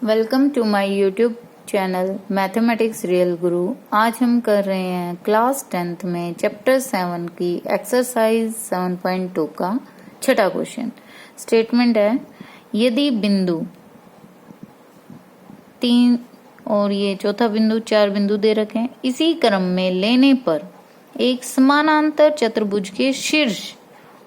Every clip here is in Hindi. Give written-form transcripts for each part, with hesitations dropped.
Welcome to my YouTube channel mathematics real guru. आज हम कर रहे हैं क्लास 10th में चैप्टर 7 की एक्सरसाइज 7.2 का छठा क्वेश्चन। स्टेटमेंट है, यदि बिंदु 3 और ये चौथा बिंदु 4 बिंदु दे रखे हैं, इसी क्रम में लेने पर एक समानांतर चतुर्भुज के शीर्ष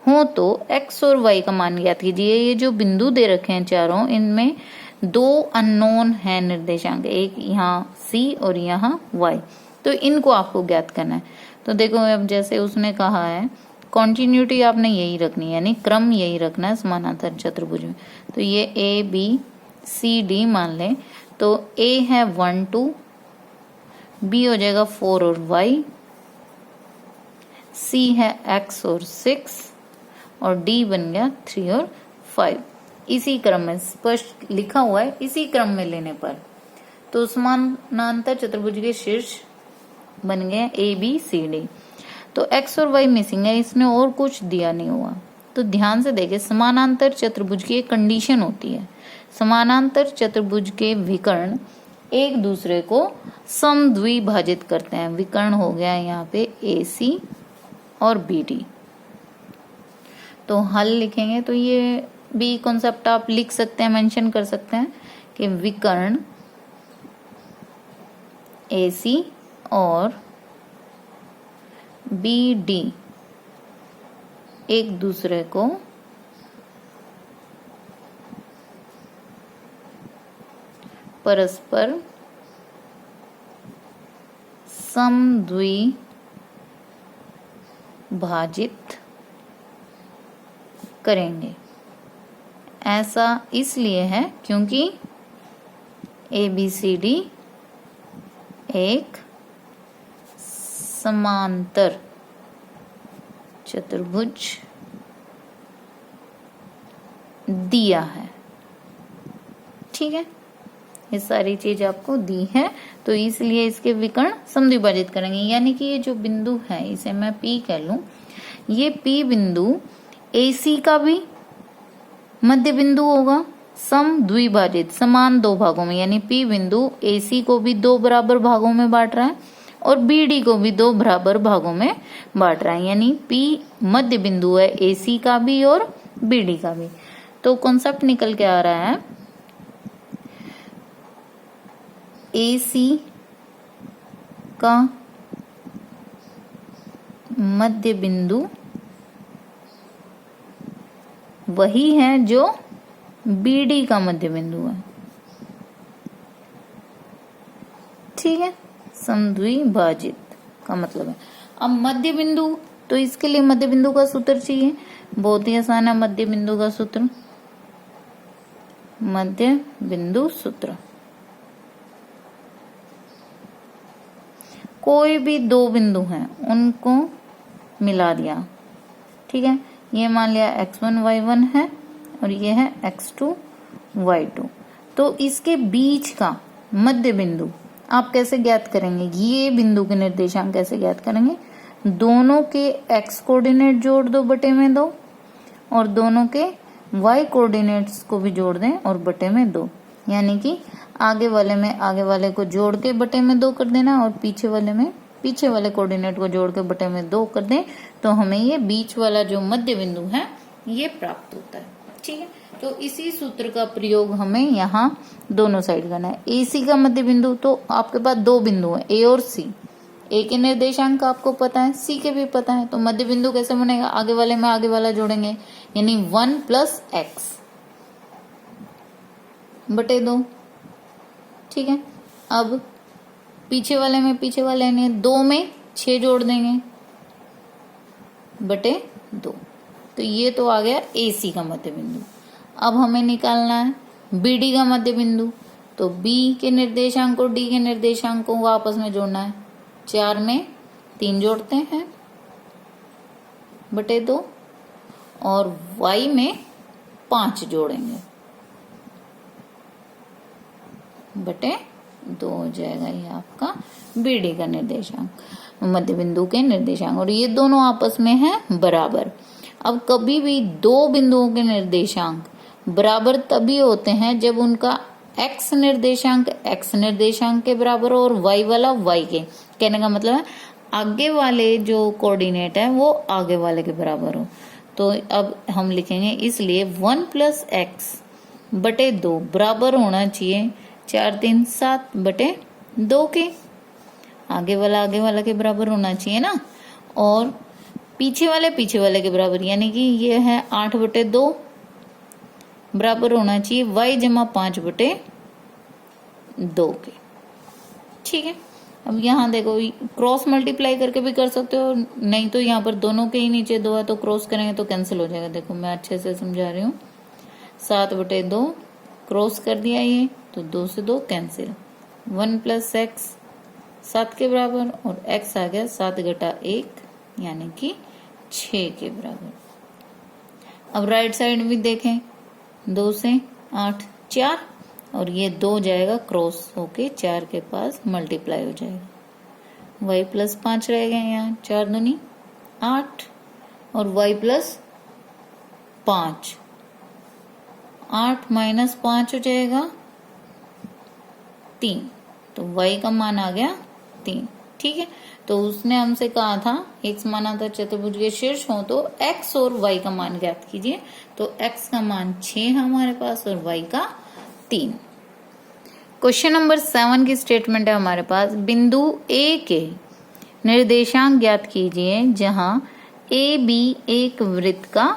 हो तो x और y का मान ज्ञात कीजिए। ये जो बिंदु दे रखे हैं चारों, इनमें दो अननोन है निर्देशांक, एक यहाँ c और यहाँ y, तो इनको आपको ज्ञात करना है। तो देखो, अब जैसे उसने कहा है कॉन्टिन्यूटी आपने यही रखनी है, यानी क्रम यही रखना है समानांतर चतुर्भुज में। तो ये a b c d मान लें, तो a है 1 2, b हो जाएगा 4 और y, c है x और 6 और d बन गया 3 और 5। इसी क्रम में स्पष्ट लिखा हुआ है, इसी क्रम में लेने पर तो समानांतर चतुर्भुज के शीर्ष बन गए ए बी सी डी। तो x और y मिसिंग है, इसने और कुछ दिया नहीं हुआ। तो ध्यान से देखें, समानांतर चतुर्भुज की एक कंडीशन होती है, समानांतर चतुर्भुज के विकर्ण एक दूसरे को समद्विभाजित करते हैं। विकर्ण हो गया यहाँ पे AC और BD। तो हल लिखेंगे तो ये भी कॉन्सेप्ट आप लिख सकते हैं, मेंशन कर सकते हैं कि विकर्ण AC और BD एक दूसरे को परस्पर समद्विभाजित करेंगे। ऐसा इसलिए है क्योंकि ABCD एक समांतर चतुर्भुज दिया है। ठीक है, ये सारी चीज आपको दी है, तो इसलिए इसके विकर्ण समद्विभाजित करेंगे। यानी कि ये जो बिंदु है, इसे मैं P कह लूं, ये P बिंदु AC का भी मध्य बिंदु होगा, समद्विभाजित समान दो भागों में, यानी P बिंदु AC को भी दो बराबर भागों में बांट रहा है और BD को भी दो बराबर भागों में बांट रहा है। यानी P मध्य बिंदु है AC का भी और BD का भी। तो कॉन्सेप्ट निकल के आ रहा है, AC का मध्य बिंदु वही है जो BD का मध्य बिंदु है। ठीक है, समद्विभाजित का मतलब है। अब मध्य बिंदु, तो इसके लिए मध्य बिंदु का सूत्र चाहिए। बहुत ही आसान है मध्य बिंदु का सूत्र, मध्य बिंदु सूत्र। कोई भी दो बिंदु हैं उनको मिला दिया। ठीक है, ये मान लिया x1 y1 है और ये है x2 y2। तो इसके बीच का मध्य बिंदु आप कैसे ज्ञात करेंगे? ये बिंदु के निर्देशांक कैसे ज्ञात करेंगे? दोनों के x कोऑर्डिनेट जोड़ दो बटे में 2 और दोनों के y कोऑर्डिनेट्स को भी जोड़ दें और बटे में 2। यानी कि आगे वाले में आगे वाले को जोड़ के बटे में 2 कर देना और पीछे वाले में पीछे वाले कोऑर्डिनेट को जोड़ के बटे में 2 कर दें, तो हमें ये बीच वाला जो मध्य बिंदु है ये प्राप्त होता है। ठीक है, तो इसी सूत्र का प्रयोग हमें यहाँ दोनों साइड करना है। AC का मध्य बिंदु, तो आपके पास दो बिंदु है A और C। A के निर्देशांक आपको पता है, C के भी पता है, तो मध्य बिंदु कैसे बनेगा? आगे वाले में आगे वाला जोड़ेंगे, यानी 1 + x बटे 2। ठीक है, अब पीछे वाले में पीछे वाले ने 2 में 6 जोड़ देंगे बटे 2। तो ये तो आ गया AC का मध्य बिंदु। अब हमें निकालना है BD का मध्य बिंदु। तो B के निर्देशांक और D के निर्देशांकों को आपस में जोड़ना है। 4 में 3 जोड़ते हैं बटे 2 और Y में 5 जोड़ेंगे बटे 2 हो जाएगा। ये आपका BD का निर्देशांक, मध्य बिंदु के निर्देशांक, और ये दोनों आपस में हैं बराबर। अब कभी भी दो बिंदुओं के निर्देशांक बराबर तभी होते हैं जब उनका x निर्देशांक के बराबर हो और y वाला y के। कहने का मतलब है आगे वाले जो कोऑर्डिनेट है वो आगे वाले के बराबर हो। तो अब हम लिखेंगे इसलिए 1 + x बटे 2 बराबर होना चाहिए 4 3 7 बटे 2 के। आगे वाला के बराबर होना चाहिए ना, और पीछे वाले के बराबर, यानी कि ये है 8 बटे 2 बराबर होना चाहिए y जमा 5 बटे 2 के। ठीक है, अब यहाँ देखो क्रॉस मल्टीप्लाई करके भी कर सकते हो, नहीं तो यहाँ पर दोनों के ही नीचे 2 है तो क्रॉस करेंगे तो कैंसिल हो जाएगा। देखो मैं अच्छे से समझा रही हूँ। 7 बटे 2 क्रॉस कर दिया ये, तो 2 से 2 कैंसिल। 1 + x 7 के बराबर और x आ गया 7 घटा 1 यानी कि 6 के बराबर। अब राइट साइड भी देखें, 2 से 8 4 और ये 2 जाएगा क्रॉस होके 4 के पास मल्टीप्लाई हो जाएगा। y + 5 रह गए यहाँ, 4 दूनी 8 और y + 5, 8 - 5 हो जाएगा 3, तो y का मान आ गया 3। ठीक है, तो उसने हमसे कहा था x माना था चतुर्भुज के शीर्ष हो तो x और y का मान ज्ञात कीजिए। तो x का मान 6 है हमारे पास और y का 3। क्वेश्चन नंबर 7 की स्टेटमेंट है हमारे पास, बिंदु A के निर्देशांक ज्ञात कीजिए जहां AB एक वृत्त का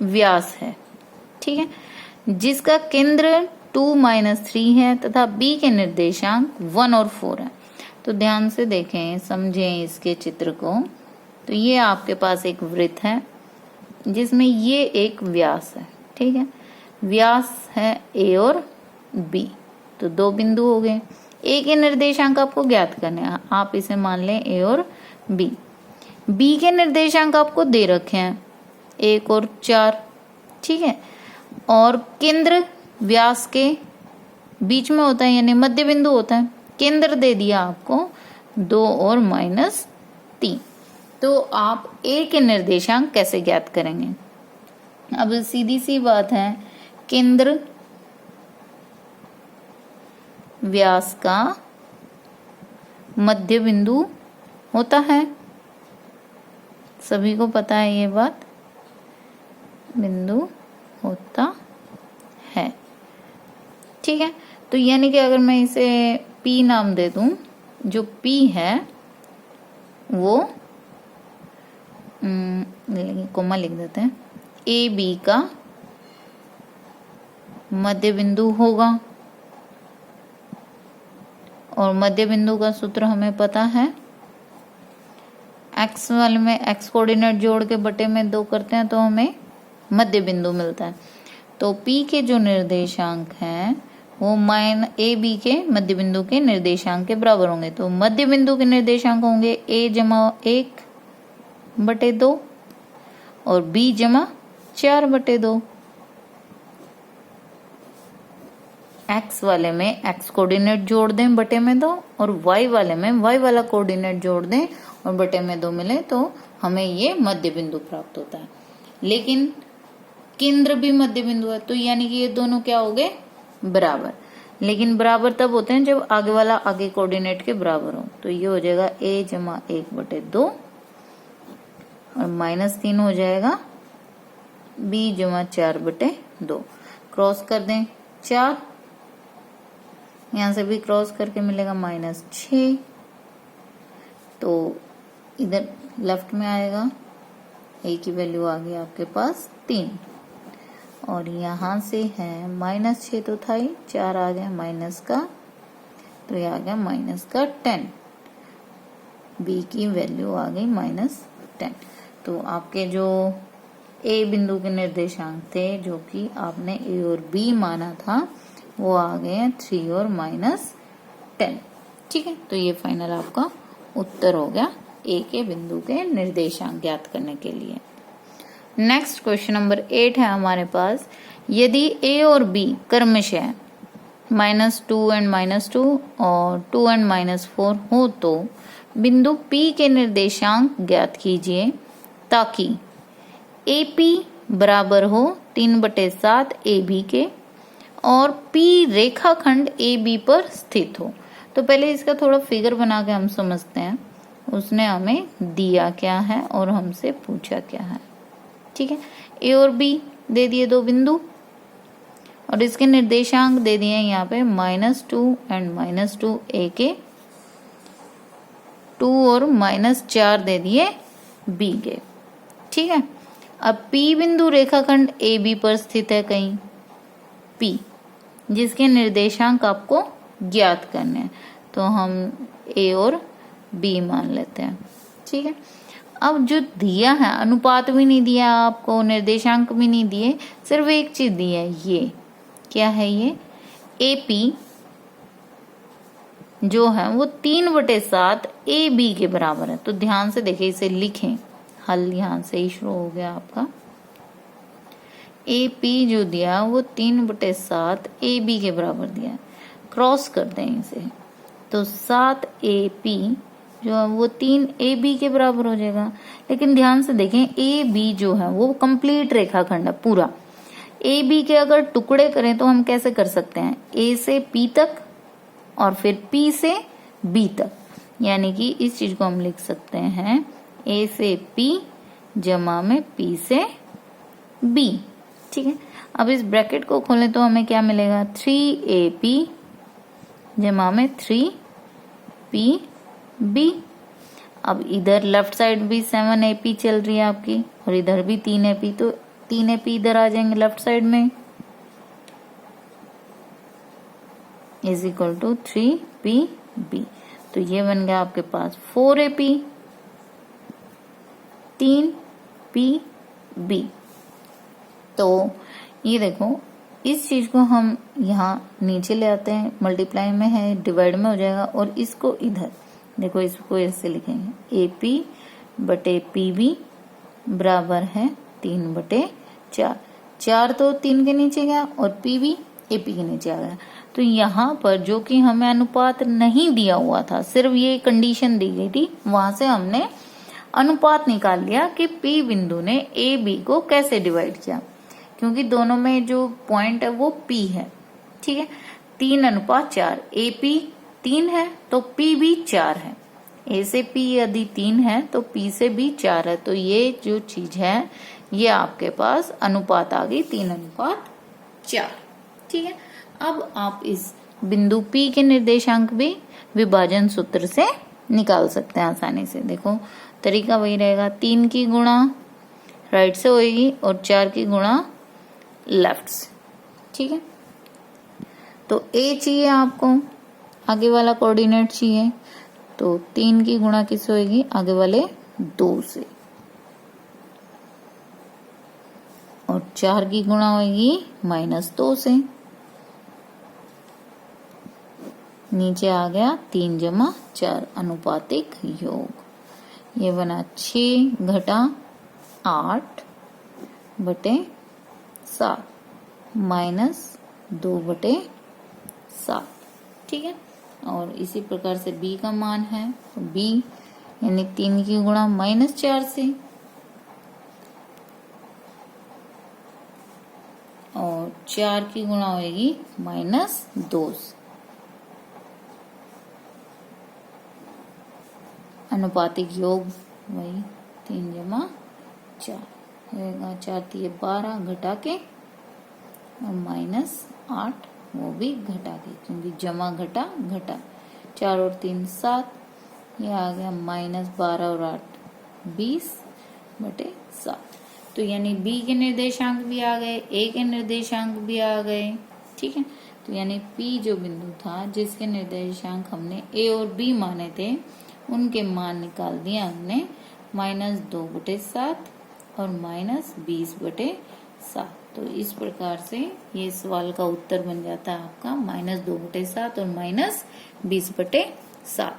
व्यास है। ठीक है, जिसका केंद्र 2 - 3 है तथा B के निर्देशांक 1 और 4 है। तो ध्यान से देखें, समझें इसके चित्र को। तो ये आपके पास एक वृत्त है जिसमें ये एक व्यास है। ठीक है, व्यास है A और B, तो 2 बिंदु हो गए। A के निर्देशांक आपको ज्ञात करने हैं, आप इसे मान लें A और B। B के निर्देशांक आपको दे रखे हैं 1 और 4। ठीक है, और केंद्र व्यास के बीच में होता है यानी मध्य बिंदु होता है। केंद्र दे दिया आपको 2 और -3। तो आप A के निर्देशांक कैसे ज्ञात करेंगे? अब सीधी सी बात है, केंद्र व्यास का मध्य बिंदु होता है, सभी को पता है ये बात, बिंदु होता है। ठीक है, तो यानी कि अगर मैं इसे P नाम दे दूं, जो P है वो कोमा लिख देते हैं, AB का मध्य बिंदु होगा और मध्य बिंदु का सूत्र हमें पता है, x वाले में x कोऑर्डिनेट जोड़ के बटे में 2 करते हैं तो हमें मध्य बिंदु मिलता है। तो P के जो निर्देशांक हैं वो AB के मध्य बिंदु के निर्देशांक के बराबर होंगे। तो मध्य बिंदु के निर्देशांक होंगे A जमा 1 बटे 2 और B जमा 4 बटे 2। x वाले में x कोऑर्डिनेट जोड़ दें बटे में 2 और y वाले में y वाला कोऑर्डिनेट जोड़ दें और बटे में 2 मिले तो हमें ये मध्य बिंदु प्राप्त होता है। लेकिन केंद्र भी मध्य बिंदु है, तो यानी कि ये दोनों क्या हो गए? बराबर। लेकिन बराबर तब होते हैं जब आगे वाला आगे कोऑर्डिनेट के बराबर हो। तो ये हो जाएगा A जमा 1 बटे 2 और -3 हो जाएगा B जमा 4 बटे 2। क्रॉस कर दें 4, यहां से भी क्रॉस करके मिलेगा -6, तो इधर लेफ्ट में आएगा, A की वैल्यू आ गई आपके पास 3 और यहां से है -6 तो था ही, 4 आ गया माइनस का, तो ये आ गया -10। B की वैल्यू आ गई -10। तो आपके जो A बिंदु के निर्देशांक थे जो कि आपने A और B माना था वो आ गए 3 और -10। ठीक है, तो ये फाइनल आपका उत्तर हो गया A के बिंदु के निर्देशांक ज्ञात करने के लिए। नेक्स्ट क्वेश्चन नंबर 8 है हमारे पास, यदि A और B क्रमशः -2 and -2 और 2 and -4 हो तो बिंदु P के निर्देशांक ज्ञात कीजिए ताकि AP बराबर हो 3/7 AB के और पी रेखाखंड ए बी पर स्थित हो। तो पहले इसका थोड़ा फिगर बना के हम समझते हैं। उसने हमें दिया क्या है और हमसे पूछा क्या है। ठीक है, ए और बी दे दिए दो बिंदु और इसके निर्देशांक दे दिए यहाँ पे -2 एंड -2 ए के, 2 और -4 दे दिए बी के। ठीक है, अब P बिंदु रेखाखंड ए बी पर स्थित है कहीं P, जिसके निर्देशांक आपको ज्ञात करने हैं। तो हम A और B मान लेते हैं। ठीक है, अब जो दिया है, अनुपात भी नहीं दिया आपको, निर्देशांक भी नहीं दिए, सिर्फ एक चीज दी है, ये क्या है, ये AP जो है वो 3/7 AB के बराबर है। तो ध्यान से देखिए, इसे लिखें, हल यहां से ही शुरू हो गया आपका। AP जो दिया वो 3/7 AB के बराबर दिया है। क्रॉस कर दें इसे, तो 7 AP जो है वो 3 AB के बराबर हो जाएगा। लेकिन ध्यान से देखें, AB जो है वो कंप्लीट रेखाखंड है पूरा। AB के अगर टुकड़े करें तो हम कैसे कर सकते हैं, A से P तक और फिर P से B तक, यानी कि इस चीज को हम लिख सकते हैं A से P जमा में P से B। ठीक है, अब इस ब्रैकेट को खोलें तो हमें क्या मिलेगा, 3AP जमा में 3PB। अब इधर लेफ्ट साइड भी 7AP चल रही है आपकी और इधर भी 3AP, तो 3AP इधर आ जाएंगे लेफ्ट साइड में, इज इक्वल टू 3PB। तो ये बन गया आपके पास 4AP 3PB। तो ये देखो, इस चीज को हम यहाँ नीचे ले आते हैं, मल्टीप्लाई में है, डिवाइड में हो जाएगा, और इसको इधर देखो, इसको ऐसे लिखेंगे, AP बटे PB बराबर है 3/4। 4 तो 3 के नीचे गया और PB AP के नीचे आ गया। तो यहाँ पर जो कि हमें अनुपात नहीं दिया हुआ था, सिर्फ ये कंडीशन दी गई थी, वहां से हमने अनुपात निकाल लिया कि P बिंदु ने AB को कैसे डिवाइड किया, क्योंकि दोनों में जो पॉइंट है वो P है। ठीक है, 3:4, AP 3 है तो P भी 4 है, A से P यदि 3 है तो P से भी 4 है। तो ये जो चीज है ये आपके पास अनुपात आ गई 3:4। ठीक है, अब आप इस बिंदु P के निर्देशांक भी विभाजन सूत्र से निकाल सकते हैं आसानी से। देखो, तरीका वही रहेगा, 3 की गुणा राइट से होगी और 4 की गुणा लेफ्ट से। ठीक है, तो A चाहिए आपको, आगे वाला कोऑर्डिनेट चाहिए, तो 3 की गुणा किससे होगी, आगे वाले 2 से, और 4 की गुणा होगी -2 से। नीचे आ गया 3 जमा 4 अनुपातिक योग। ये बना 6 घटा 8 बटे 7 -2/7। ठीक है, और इसी प्रकार से B का मान है, तो B यानी 3 की गुणा -4 से और 4 की गुणा होगी -2 से। अनुपातिक योग वही 3 जमा 4 रहेगा, 4 3 12 घटा के और -8 वो भी घटा के, क्योंकि जमा घटा घटा, 4 और 3 7, ये आ गया -12 और 8 20/7। तो यानी B के निर्देशांक भी आ गए, A के निर्देशांक भी आ गए। ठीक है, तो यानी P जो बिंदु था जिसके निर्देशांक हमने A और B माने थे, उनके मान निकाल दिए हमने, -2/7 और -20/7। तो इस प्रकार से ये सवाल का उत्तर बन जाता है आपका -2/7 और -20/7।